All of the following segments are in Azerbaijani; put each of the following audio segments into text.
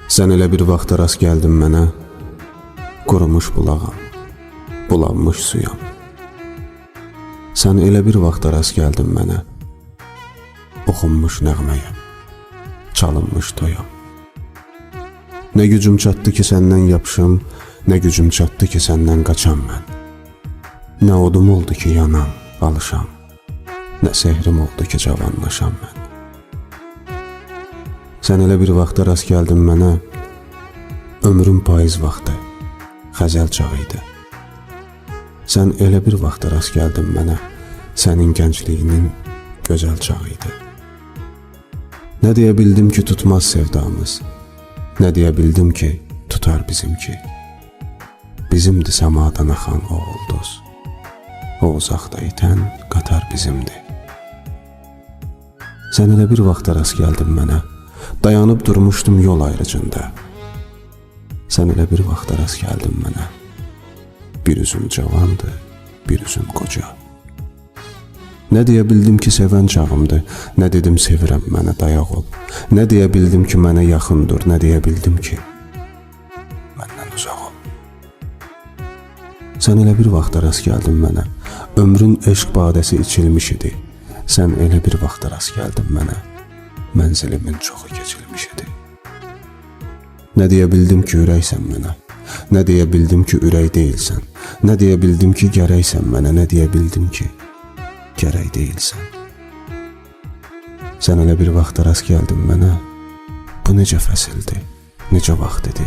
Sən elə bir vaxta rast gəldin mənə, qurumuş bulağam, bulanmış suyam. Sən elə bir vaxta rast gəldin mənə, oxunmuş nəğməyəm, çalınmış toyam. Nə gücüm çatdı ki səndən yapışım, nə gücüm çatdı ki səndən qaçam mən. Nə odum oldu ki yanam, alışam, nə sehrim oldu ki cavanlaşam mən. Sən elə bir vaxta rast gəldin mənə, ömrüm payız vaxtı, xəzəl çağı idi. Sən elə bir vaxta rast gəldin mənə, sənin gəncliyinin gözəl çağı idi. Nə deyə bildim ki tutmaz sevdamız, nə deyə bildim ki tutar bizimki. Bizimdi səmadan axan o ulduz, o uzaqda itən qatar bizimdi. Sən elə bir vaxta rast gəldin mənə, dayanıb durmuşdum yol ayrıcında. Sən elə bir vaxta rast gəldin mənə, bir üzüm cavandı, bir üzüm qoca. Nə deyə bildim ki sevən çağımdır, nə dedim sevirəm mənə dayaq ol. Nə deyə bildim ki mənə yaxındır, nə deyə bildim ki məndən uzaq ol. Sən elə bir vaxta rast gəldin mənə, ömrün eşq badəsi içilmiş idi. Sən elə bir vaxta rast gəldin mənə, mənzilimin çoxu keçilmiş idi. Nə deyə bildim ki ürəksən mənə, nə deyə bildim ki ürək deyilsən, nə deyə bildim ki gərəksən mənə, nə deyə bildim ki gərək deyilsən. Sən elə bir vaxta rast gəldin mənə, bu necə fəsildir, necə vaxt idi.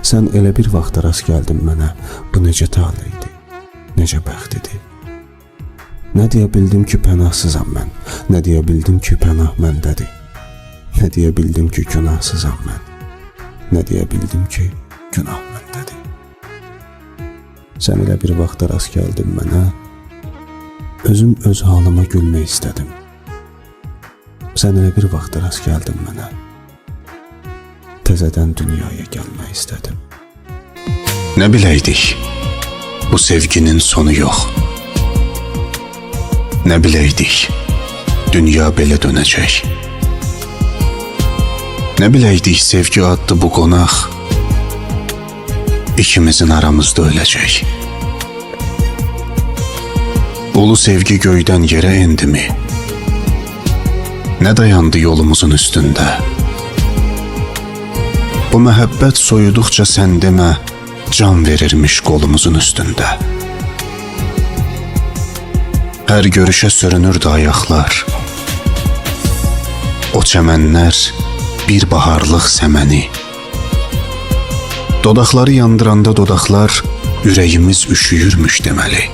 Sən elə bir vaxta rast gəldin mənə, bu necə tale idi, necə bəxt idi. Nə deyə bildim ki pənahsızam mən, nə deyə bildim ki pənah məndədir. Nə deyə bildim ki günahsızam mən, nə deyə bildim ki günah məndədir. Sən elə bir vaxta rast gəldin mənə, özüm öz halıma gülmək istədim. Sən elə bir vaxta rast gəldin mənə, təzədən dünyaya gəlmək istədim. Nə biləydik, bu sevginin sonu yox. Nə biləydik, dünya belə dönəcək. Nə biləydik sevgi adlı bu qonaq ikimizin aramızda öləcək. Ulu sevgi göydən yerə endimi? Nə dayandı yolumuzun üstündə? Bu məhəbbət soyuduqca sən demə, can verirmiş qolumuzun üstündə. Hər görüşə sürünürdü ayaqlar. O çəmənlər bir baharlıq səməni. Dodaqları yandıranda dodaqlar ürəyimiz üşüyürmüş deməli.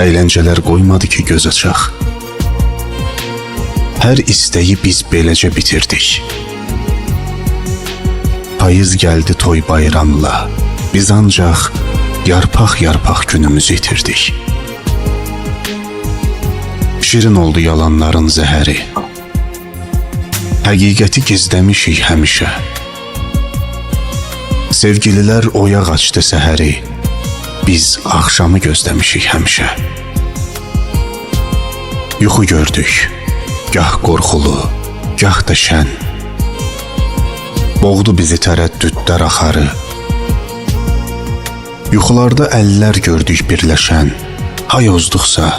Əyləncələr qoymadı ki göz açaq. Hər istəyi biz beləcə bitirdik. Payız gəldi toy bayramla, biz ancaq yarpaq-yarpaq günümüzü itirdik. Şirin oldu yalanların zəhəri. Həqiqəti gizləmişik həmişə. Sevgililər oyaq açdı səhəri. Biz axşamı gözləmişik həmişə. Yuxu gördük, gah qorxulu, gah da şən. Boğdu bizi tərəddüdlər axarı. Yuxularda əllər gördük birləşən. Hay ozduqsa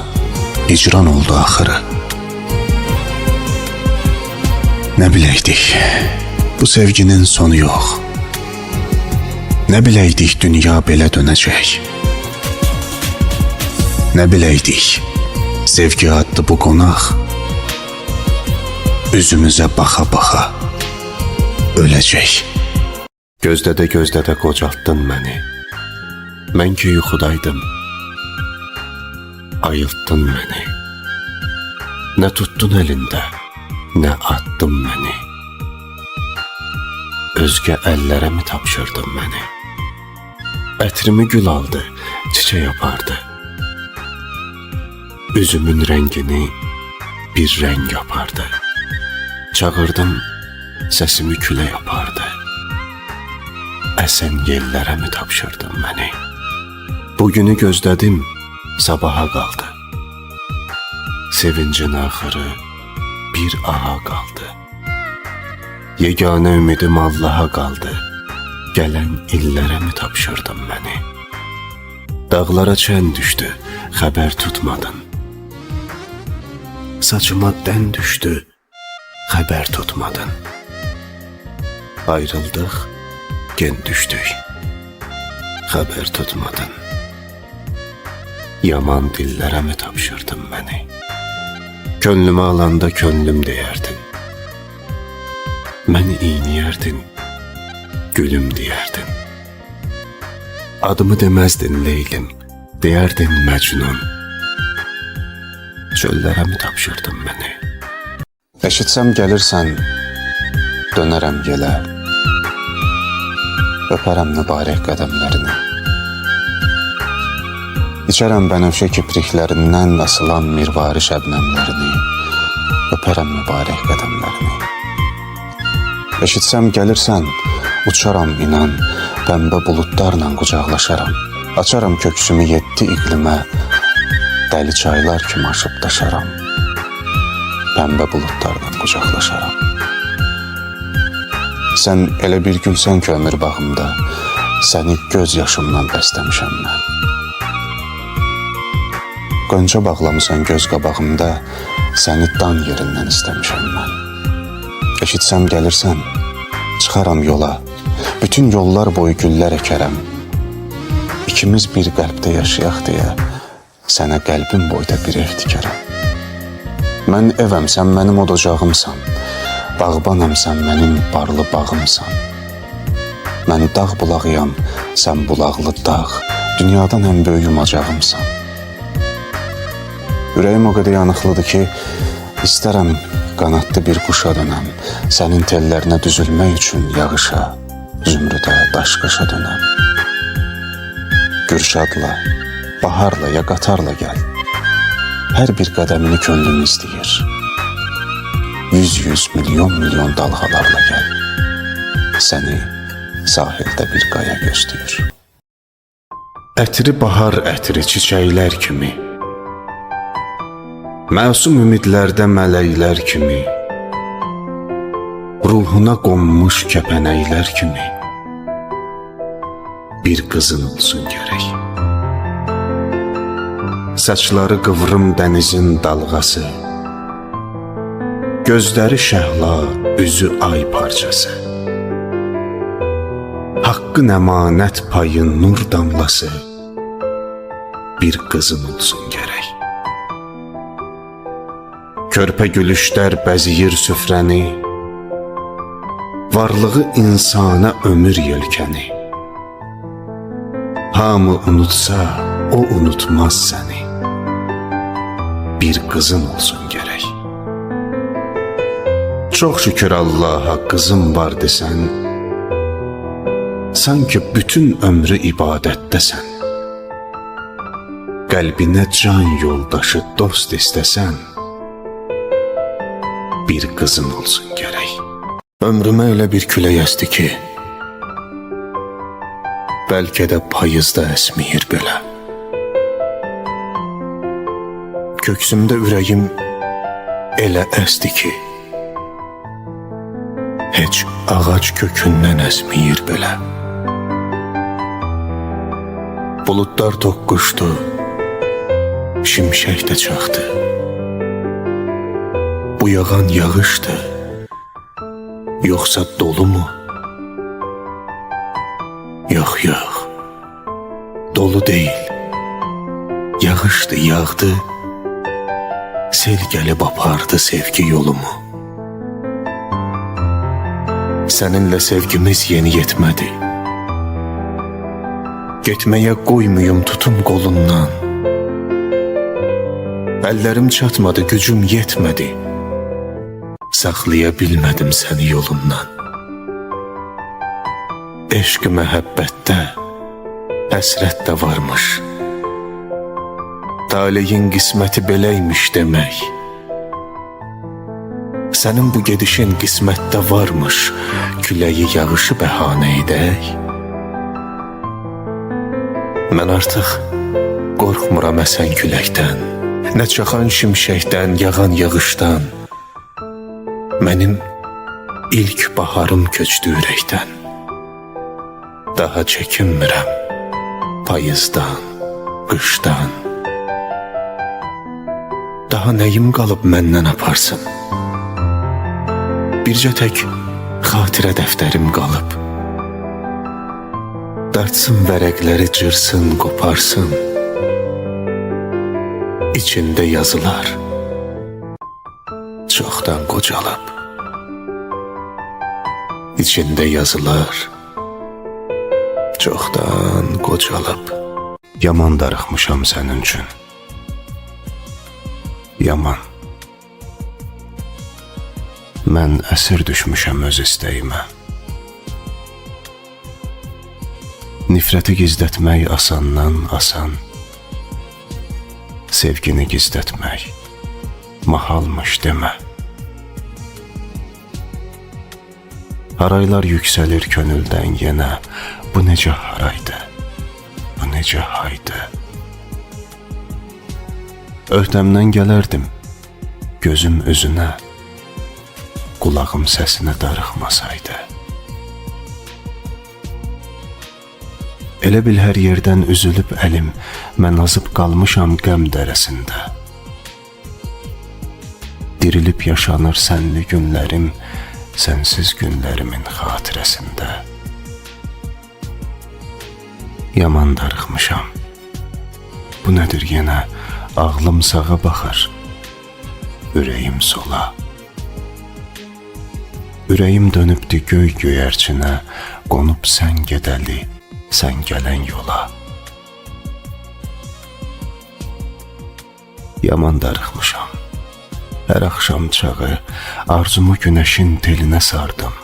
hicran oldu axırı. Nə biləydik, bu sevginin sonu yox. Nə biləydik dünya belə dönəcək. Nə biləydik sevgi adlı bu qonaq üzümüzə baxa-baxa öləcək. Gözlədə qocaltdın məni. Mən ki yuxudaydım, ayıltdın məni. Nə tuttun əlində, nə attın məni. Özgə əllərə mi tapşırdın məni? Ətrimi gül aldı, çiçək apardı. Üzümün rəngini bir rəng yapardı. Çağırdım, səsimi külə yapardı. Əsən yellərə mi tapşırdın məni? Bugünü gözlədim, sabaha qaldı. Sevincin axırı bir aha qaldı. Yeganə ümidim Allaha qaldı. Gələn illərə mi tapşırdın məni? Dağlara çən düşdü, xəbər tutmadın. Saçıma dən düşdü, xəbər tutmadın. Ayrıldıq, gen düşdük, xəbər tutmadın. Yaman dillərə mi tapşırdın məni? Könlümü alanda könlüm deyərdin. Məni iyniyərdin, gülüm deyərdin. Adımı deməzdin Leylim, deyərdin Məcnun. Çöllərə mi tapşırdın məni? Eşitsəm gəlirsən, dönərəm yelə. Öpərəm mübarək qədəmlərini. İçərəm bənövşə kipriklərindən asılan mirvari şəbnəmlərini. Öpərəm mübarək qədəmlərini. Eşitsəm gəlirsən, uçaram inan, pəmbə buludlarla qucaqlaşaram. Açaram köksümü 7 iqlimə, dəli çaylar kimi aşıb daşaram. Pəmbə buludlarla qucaqlaşaram. Sən elə bir gülsən ki ömür bağımda, səni göz yaşımdan bəstəmişəm mən. Qönçə bağlamısan göz qabağımda, səni dan yerindən istəmişəm mən. Eşitsəm gəlirsən, çıxaram yola, bütün yollar boyu güllər əkərəm. İkimiz bir qəlbdə yaşayaq deyə, sənə qəlbim boyda bir ev tikərəm. Mən evəm, sən mənim odocağımsan, bağbanam, sən mənim barlı bağımsan. Mən dağ bulağıyam, sən bulaqlı dağ, dünyadan ən böyük yumacağımsan. Ürəyim o qədər yanıqlıdır ki, istərəm qanadlı bir quşa dönəm, sənin tellərinə düzülmək üçün yağışa, zümrüdə, daşqaşa dönəm. Gürşadla, baharla ya qatarla gəl, hər bir qədəmini könlüm istəyir. 100 milyon dalğalarla gəl, səni sahildə bir qaya gözləyir. Ətri bahar ətri çiçəklər kimi, məsum ümidlərdə mələklər kimi, ruhuna qonmuş kəpənəklər kimi, bir qızın olsun gərək. Saçları qıvrım dənizin dalğası, gözləri şəhla, üzü ay parçası, haqqın əmanət payı nur damlası, bir qızın olsun gərək. Körpə gülüşlər bəziyir süfrəni, varlığı insana ömür yelkəni. Hamı unutsa, o unutmaz səni, bir qızın olsun gərək. Çox şükür Allaha qızım var desən, sanki bütün ömrü ibadətdəsən. Qəlbinə can yoldaşı, dost istəsən, bir qızın olsun gərək. Ömrümə elə bir külək əsdi ki, bəlkə də payızda əsməyir belə. Köksümdə ürəyim elə əsdi ki, heç ağac kökündən əsməyir belə. Buludlar toqquşdu, şimşək də çaxdı. Bu yağan yağışdı, yoxsa dolu mu? Yox, dolu deyil. Yağışdı, yağdı, sel gəlib apardı sevgi yolumu. Səninlə sevgimiz yeni yetmədi. Getməyə qoymuyum tutum qolundan. Əllərim çatmadı, gücüm yetmədi. Saxlaya bilmədim səni yolundan. Eşq məhəbbətdə həsrət də varmış. Taleyin qisməti beləymiş demək. Sənin bu gedişin qismətdə varmış, küləyi yağışı bəhanə edək. Mən artıq qorxmuram əsən küləkdən, nə çaxan şimşəkdən, yağan yağışdan. Mənim ilk baharım köçdü ürəkdən. Daha çəkinmirəm payızdan, qışdan. Daha nəyim qalıb məndən aparsın? Bircə tək xatirə dəftərim qalıb. Dartsın vərəqləri, cırsın, qoparsın. İçində yazılar çoxdan qocalıb. İçində yazılar çoxdan qocalıb. Yaman darıxmışam sənin üçün. Yaman. Mən əsir düşmüşəm öz istəyimə. Nifrəti gizlətmək asandan asan. Sevgini gizlətmək mahalmış demə. Haraylar yüksəlir könüldən yenə. Bu necə haraydı, bu necə haydı. Öhdəmdən gələrdim gözüm üzünə, qulağım səsinə darıxmasaydı. Elə bil hər yerdən üzülüb əlim, mən azıb qalmışam qəm dərəsində. Dirilib yaşanır sənli günlərim, sənsiz günlərimin xatirəsində. Yaman darıxmışam. Bu nədir yenə? Ağlım sağa baxır, ürəyim sola. Ürəyim dönübdü göy göyərçinə, qonub sən gedəli, sən gələn yola. Yaman darıxmışam. Hər axşam çağı arzumu günəşin telinə sardım.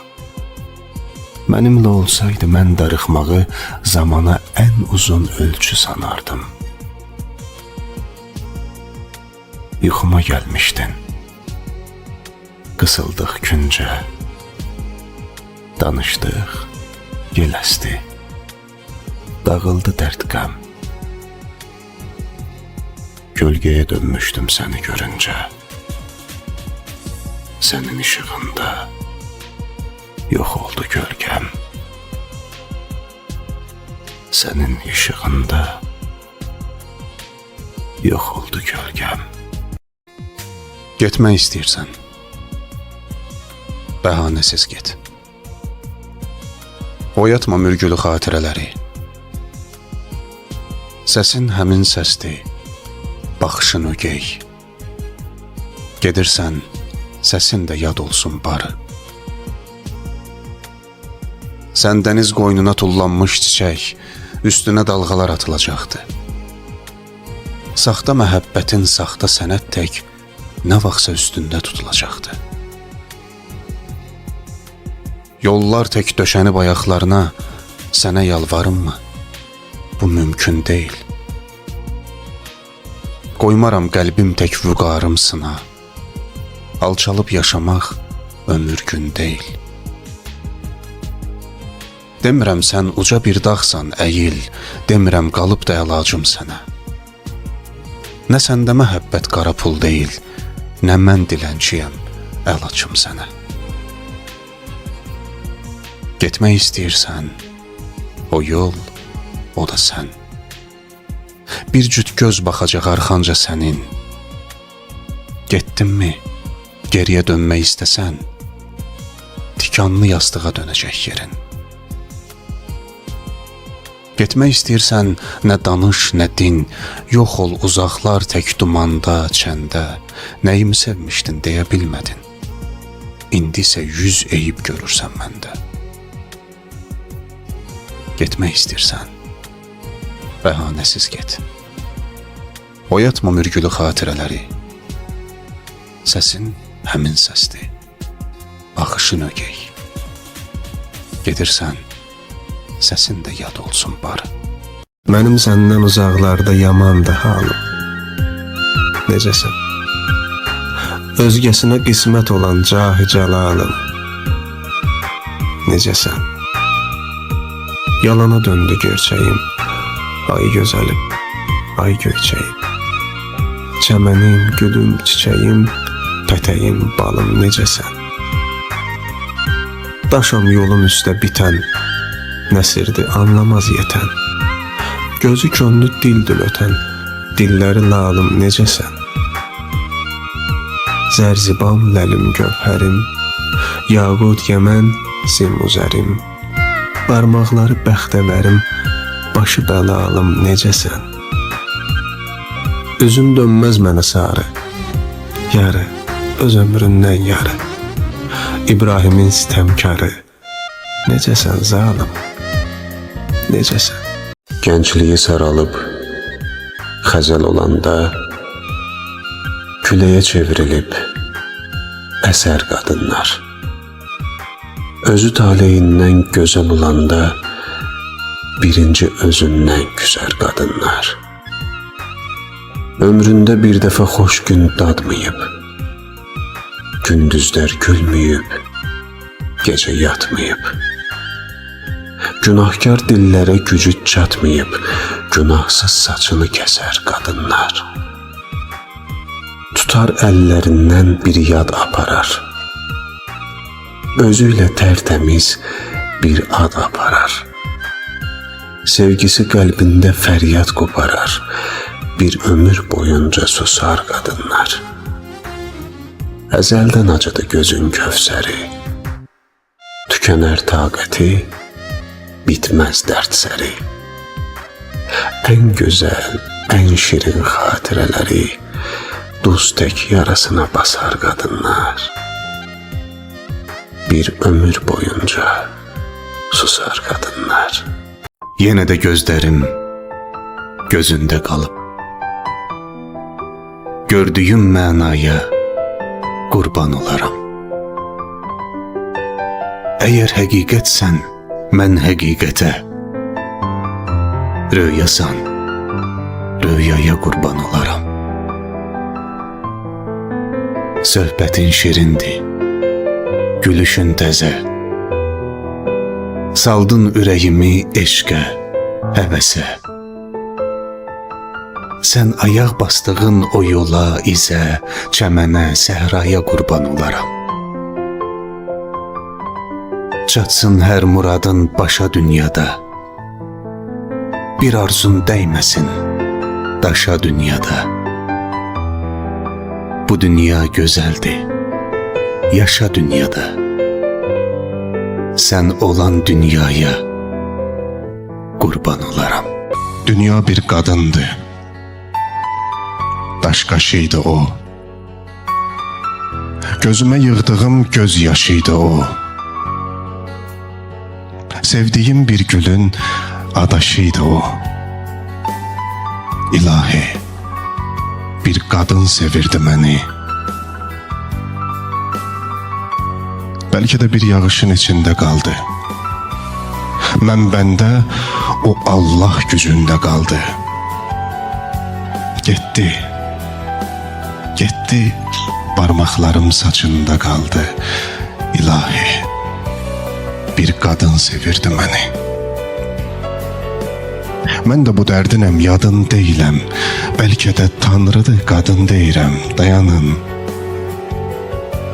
Mənimlə olsaydı mən darıxmağı zamana ən uzun ölçü sanardım. Yuxuma gəlmişdin. Qısıldıq küncə. Danışdıq, yel əsdi. Dağıldı dərd qəm. Gölgəyə dönmüşdüm səni görüncə. Sənin işığında yox oldu gölgəm. Sənin işığında yox oldu gölgəm. Getmək istəyirsən, bəhanəsiz get. Oyatma mürgülü xatirələri. Səsin həmin səsdir, baxışın ögey. Gedirsən, səsin də yad olsun barı. Sən dəniz qoynuna tullanmış çiçək, üstünə dalğalar atılacaqdı. Saxta məhəbbətin saxta sənət tək nə vaxtsa üstündə tutulacaqdı. Yollar tək döşənib ayaqlarına, sənə yalvarımmı? Bu mümkün deyil. Qoymaram qəlbim tək vüqarım sına. Alçalıb yaşamaq ömür gün deyil. Demirəm sən uca bir dağsan, əyil. Demirəm qalıb da əlacım sənə. Nə səndə məhəbbət qara pul deyil, nə mən dilənçiyəm, əl açım sənə. Getmək istəyirsən, o yol, o da sən. Bir cüt göz baxacaq arxanca sənin. Getdinmi, geriyə dönmək istəsən, tikanlı yastığa dönəcək yerin. Getmək istəyirsən, nə danış, nə din, yox ol uzaqlar tək dumanda, çəndə. Nəyimi sevmişdin deyə bilmədin. İndi isə 100 eyib görürsən məndə. Getmək istəyirsən, bəhanəsiz get. Oyatma mürgülü xatirələri. Səsin həmin səsdir, baxışın ögey. Gedirsən, səsin də yad olsun barı. Mənim səndən uzaqlarda yamandı halım. Necəsən? Özgəsinə qismət olan cahı cəlalım. Necəsən? Yalana döndü gerçəyim. Ay gözəlim, ay göyçəyim. Çəmənim, gülüm, çiçəyim, pətəyim, balım necəsən? Daşam yolun üstə bitən, nəsirdi anlamaz yetən. Gözü könlü dildil ötən, dilləri lalım necəsən? Zərzibam ləlim gövhərim, yaqut yəmən simuzərim. Barmaqları bəxtəvərim, başı bəlalım necəsən? Üzün dönməz mənə sarı, yarı, öz ömründən yarı. İbrahimin sitəmkarı, necəsən zalım, necəsən? Gəncliyi saralıb, xəzəl olanda, küləyə çevrilib, əsər qadınlar. Özü taleyindən gözəl olanda, birinci özündən küsər qadınlar. Ömründə bir dəfə xoş gün dadmayıb, gündüzlər gülməyib, gecə yatmayıb. Günahkar dillərə gücü çatmayıb, günahsız saçını kəsər qadınlar. Tutar əllərindən bir yad aparar, özüylə tərtəmiz bir ad aparar. Sevgisi qəlbində fəryad qoparar, bir ömür boyunca susar qadınlar. Əzəldən acıdı gözün kövsəri, tükənər taqəti, bitməz dərd səri. Ən gözəl, ən şirin xatirələri duz tək yarasına basar qadınlar. Bir ömür boyunca susar qadınlar. Yenə də gözlərim gözündə qalıb, gördüyüm mənaya qurban olaram. Əgər həqiqətsən, mən həqiqətə, röyasan, röyaya qurban olaram. Söhbətin şirindir, gülüşün təzə, saldın ürəyimi eşqə, həvəsə. Sən ayaq bastığın o yola, izə, çəmənə, səhraya qurban olaram. Çatsın hər muradın başa dünyada, bir arzun dəyməsin daşa dünyada. Bu dünya gözəldir, yaşa dünyada. Sən olan dünyaya qurban olaram. Dünya bir qadındır, daş qaşıydı o. Gözümə yığdığım göz yaşıydı o. Sevdiyim bir gülün adaşıydı o. İlahi, bir qadın sevirdi məni. Bəlkə də bir yağışın içində qaldı. Mən bəndə, o Allah gücündə qaldı. Getdi, getdi, barmaqlarım saçında qaldı. İlahi, bir qadın sevirdi məni. Mən də bu dərdinəm, yadın deyiləm. Bəlkə də Tanrıdır, qadın deyirəm. Dayanın,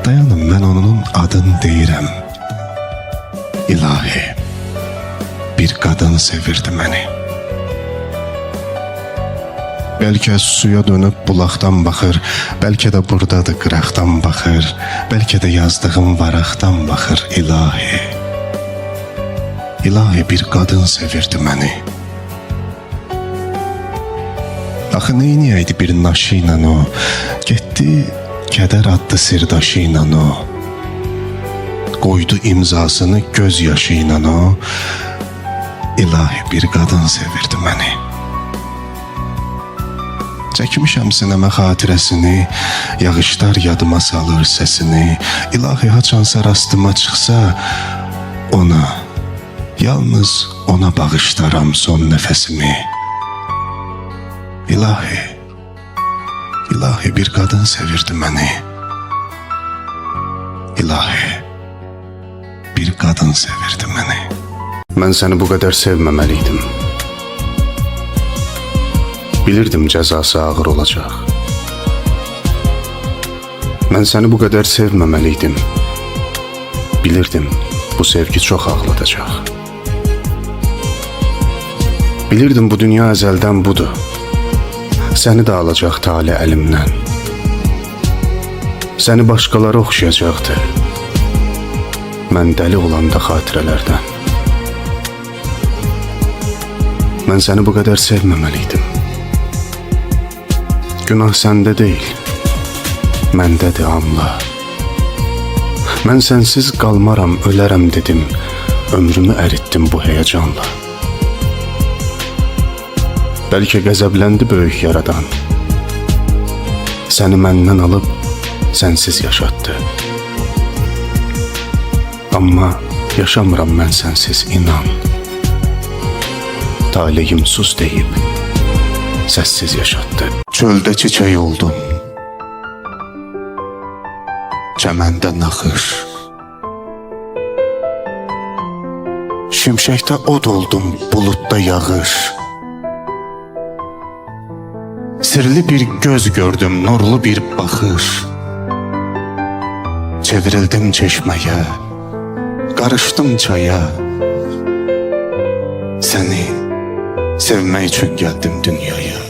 dayanın, mən onun adını deyirəm. İlahi, bir qadın sevirdi məni. Bəlkə suya dönüb bulaqdan baxır, bəlkə də buradadır qıraqdan baxır, bəlkə də yazdığım varaqdan baxır. İlahi, İlahi, bir qadın sevirdi məni. Axı neyniyəydi bir naşı ilə o, getdi kədər adlı sirdaşı ilə o. Qoydu imzasını göz yaşı ilə o. İlahi, bir qadın sevirdi məni. Çəkmişəm sinəmə xatirəsini, yağışlar yadıma salır səsini. İlahi, haçansa rastıma çıxsa, ona, yalnız ona bağışlaram son nəfəsimi. İlahi, İlahi, bir qadın sevirdi məni. İlahi, bir qadın sevirdi məni. Mən səni bu qədər sevməməliydim. Bilirdim cəzası ağır olacaq. Mən səni bu qədər sevməməliydim. Bilirdim Bu sevgi çox ağladacaq. Bilirdim bu dünya əzəldən budur. Səni də alacaq tale əlimdən. Səni başqaları oxşayacaqdı. Mən dəli olanda xatirələrdən. Mən səni bu qədər sevməməliydim. Günah səndə deyil, məndədir, anla. Mən sənsiz qalmaram, ölərəm dedim. Ömrümü əritdim bu həyəcanla. Bəlkə qəzəbləndi böyük yaradan. Səni məndən alıb sənsiz yaşatdı. Amma yaşamıram mən sənsiz, inan. Taleyim sus deyib səssiz yaşatdı. Çöldə çiçək oldum, çəməndə naxış. Şimşəkdə od oldum, buludda yağış. Sirli bir göz gördüm, nurlu bir baxış. Çevrildim çeşməyə, qarışdım çaya. Səni sevmək üçün gəldim dünyaya.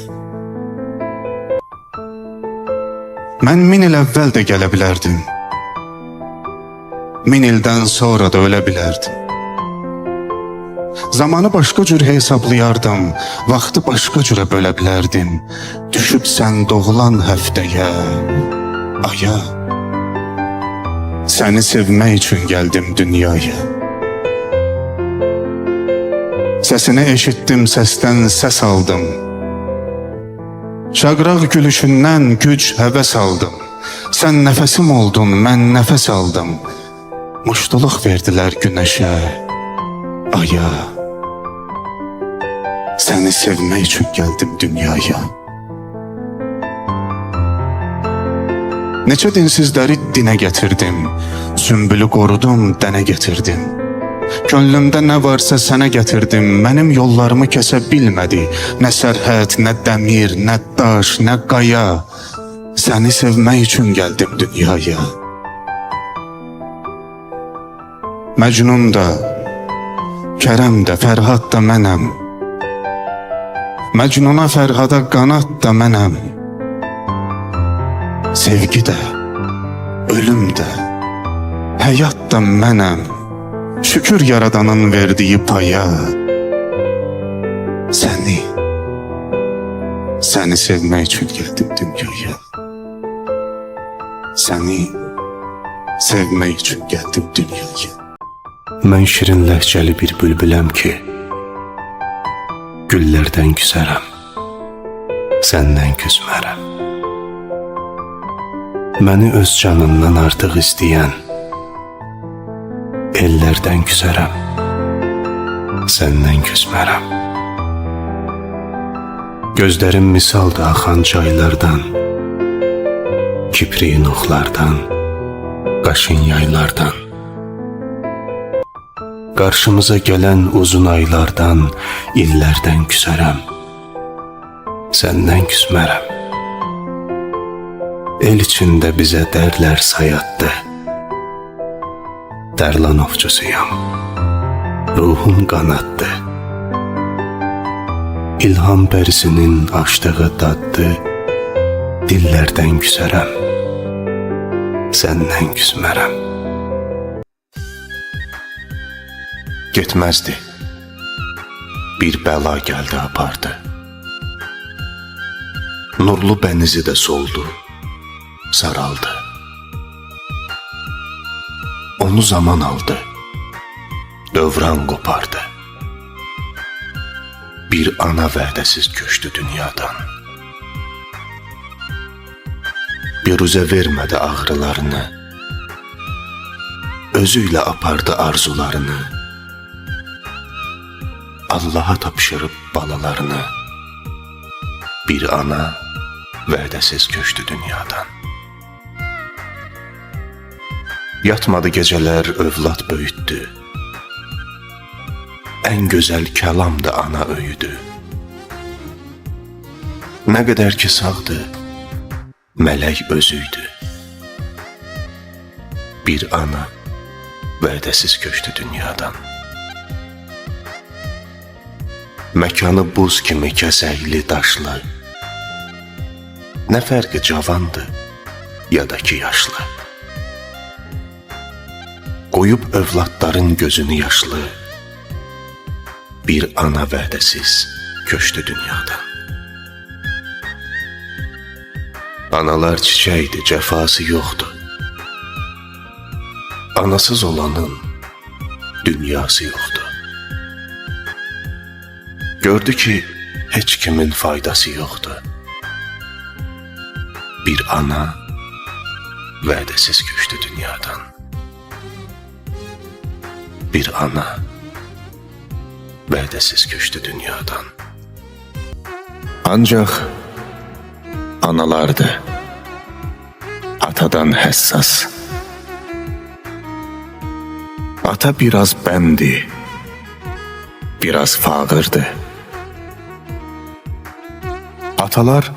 Mən 1000 il əvvəl də gələ bilərdim. 1000 ildən sonra da ölə bilərdim. Zamanı başqa cür hesablayardım, vaxtı başqa cürə bölə bilərdim. Düşüb sən doğulan həftəyə, aya. Səni sevmək üçün gəldim dünyaya. Səsini eşitdim, səsdən səs aldım. Şaqraq gülüşündən güc, həvəs aldım. Sən nəfəsim oldun, mən nəfəs aldım. Muştuluq verdilər günəşə, aya. Səni sevmək üçün gəldim dünyaya. Neçə dinsizləri dinə gətirdim. Sümbülü qorudum, dənə gətirdim. Könlümdə nə varsa sənə gətirdim. Mənim yollarımı kəsə bilmədi. Nə sərhəd, nə dəmir, nə daş, nə qaya. Səni sevmək üçün gəldim dünyaya. Məcnun da, Kərəm də, Fərhad da mənəm. Məcnuna, Fərhada qanat da mənəm. Sevgi də, ölüm də, həyat da mənəm. Şükür yaradanın verdiyi paya. Səni sevmək üçün gəldim dünyaya. Səni sevmək üçün gəldim dünyaya. Mən şirin ləhcəli bir bülbüləm ki, güllərdən küsərəm, səndən küsmərəm. Məni öz canından artıq istəyən, ellərdən küsərəm, səndən küsmərəm. Gözlərim misaldır axan çaylardan, kipriyin oxlardan, qaşın yaylardan. Qarşımıza gələn uzun aylardan, illərdən küsərəm, səndən küsmərəm. El içində bizə dərlər sayatdı. Dərlan ovçusuyam, ruhum qanaddı. İlham bərisinin açdığı daddı. Dillərdən küsərəm, səndən küsmərəm. Getməzdi, bir bəla gəldi apardı. Nurlu bənizi də soldu, saraldı. Onu zaman aldı, dövran qopardı. Bir ana vədəsiz köçdü dünyadan. Biruzə vermədi ağrılarını, özü ilə apardı arzularını. Allaha tapşırıb balalarını. Bir ana vədəsiz köçdü dünyadan. Yatmadı gecələr, övlad böyütdü. Ən gözəl kəlam da ana öyüdü. Nə qədər ki sağdı, mələk özüydü. Bir ana vədəsiz köçdü dünyadan. Məkanı buz kimi kəsəkli daşlı, nə fərqi cavandı ya da ki yaşlı. Qoyub övladların gözünü yaşlı, bir ana vədəsiz köçdü dünyadan. Analar çiçəkdir, cəfası yoxdur. Anasız olanın dünyası yoxdur. Gördü ki, heç kimin faydası yoxdur. Bir ana vədəsiz köçdü dünyadan. Bir ana vədəsiz köçdü dünyadan. Ancaq analardır atadan həssas. Ata biraz bəndi, biraz fağırdı. Atalar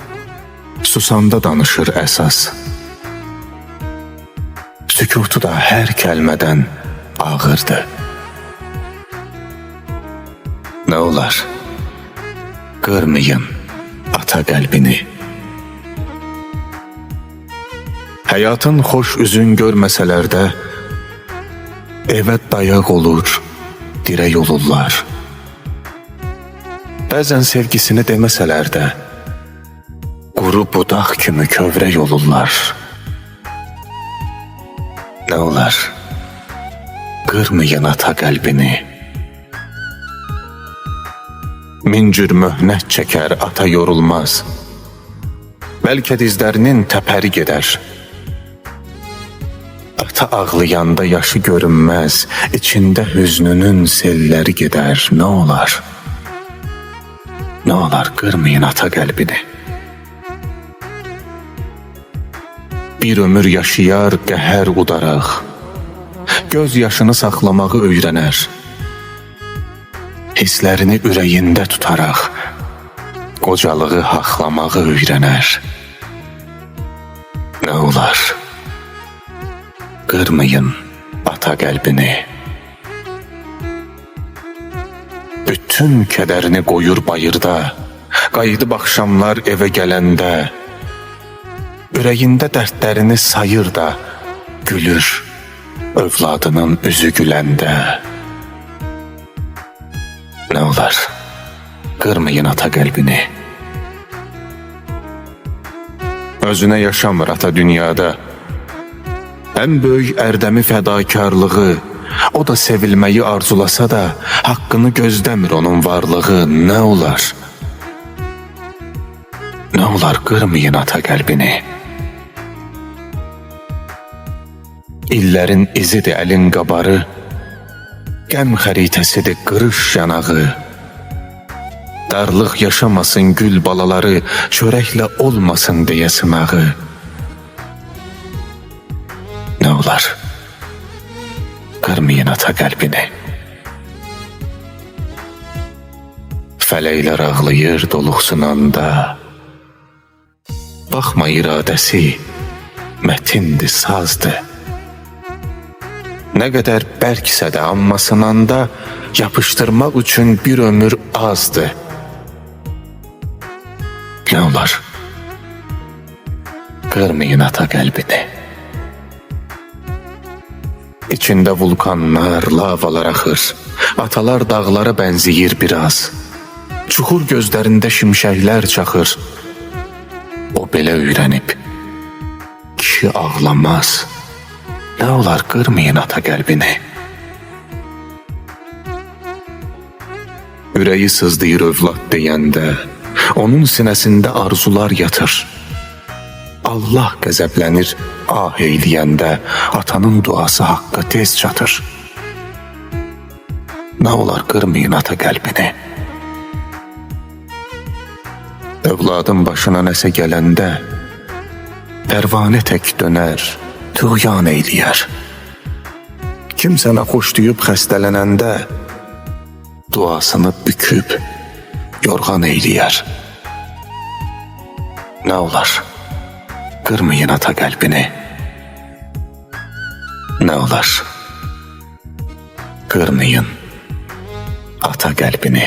susanda danışır əsas. Sükutu da hər kəlmədən ağırdı. Nə olar? Qırmayın ata qəlbini. Həyatın xoş üzün görməsələr də, evə dayaq olur, dirək olurlar. Bəzən sevgisini deməsələr də, quru budaq kimi kövrək olurlar. Nə olar? Qırmayın ata qəlbini. Min cür möhnət çəkər, ata yorulmaz. Bəlkə dizlərinin təpəri gedər. Ata ağlayanda yaşı görünməz, içində hüznünün selləri gedər. Nə olar? Nə olar? Qırmayın ata qəlbini. Bir ömür yaşayar qəhər udaraq, göz yaşını saxlamağı öyrənər. Hisslərini ürəyində tutaraq, qocalığı haqlamağı öyrənər. Nə olar? Qırmayın ata qəlbini. Bütün kədərini qoyur bayırda, qayıdıb axşamlar evə gələndə, ürəyində dərdlərini sayır da, gülür övladının üzü güləndə. Nə olar? Qırmayın ata qəlbini. Özünə yaşamır ata dünyada. Ən böyük ərdəmi fədakarlığı, o da sevilməyi arzulasa da, haqqını gözləmir onun varlığı. Nə olar? Nə olar? Qırmayın ata qəlbini. İllərin izidir əlin qabarı, qəm xəritəsidir qırış yanağı. Darlıq yaşamasın gül balaları, çörəklə olmasın deyə sınağı. Nə olar? Qırmayın ata qəlbini. Fələklər ağlayır doluxsunanda, baxma iradəsi mətindir, sazdır. Nə qədər bərksə də amma sınanda, yapışdırmaq üçün bir ömür azdır. Nə olar? Qırmayın ata qəlbini. İçində vulkanlar, lavalar axır. Atalar dağlara bənziyir biraz. Çuxur gözlərində şimşəklər çaxır. O belə öyrənib, kişi ağlamaz. Nə olar? Qırmayın ata qəlbini. Ürəyi sızdıyır övlad deyəndə, onun sinəsində arzular yatır. Allah qəzəblənir ah eyləyəndə, atanın duası haqqa tez çatır. Nə olar? Qırmayın ata qəlbini. Övladın başına nəsə gələndə, pərvanə tək dönər, tuğyan eyləyər. Kim sənə xoş deyib xəstələnəndə, duasını büküb yorğan eyləyər. Nə olar? Qırmayın ata qəlbini. Nə olar? kırmayın ata qəlbini.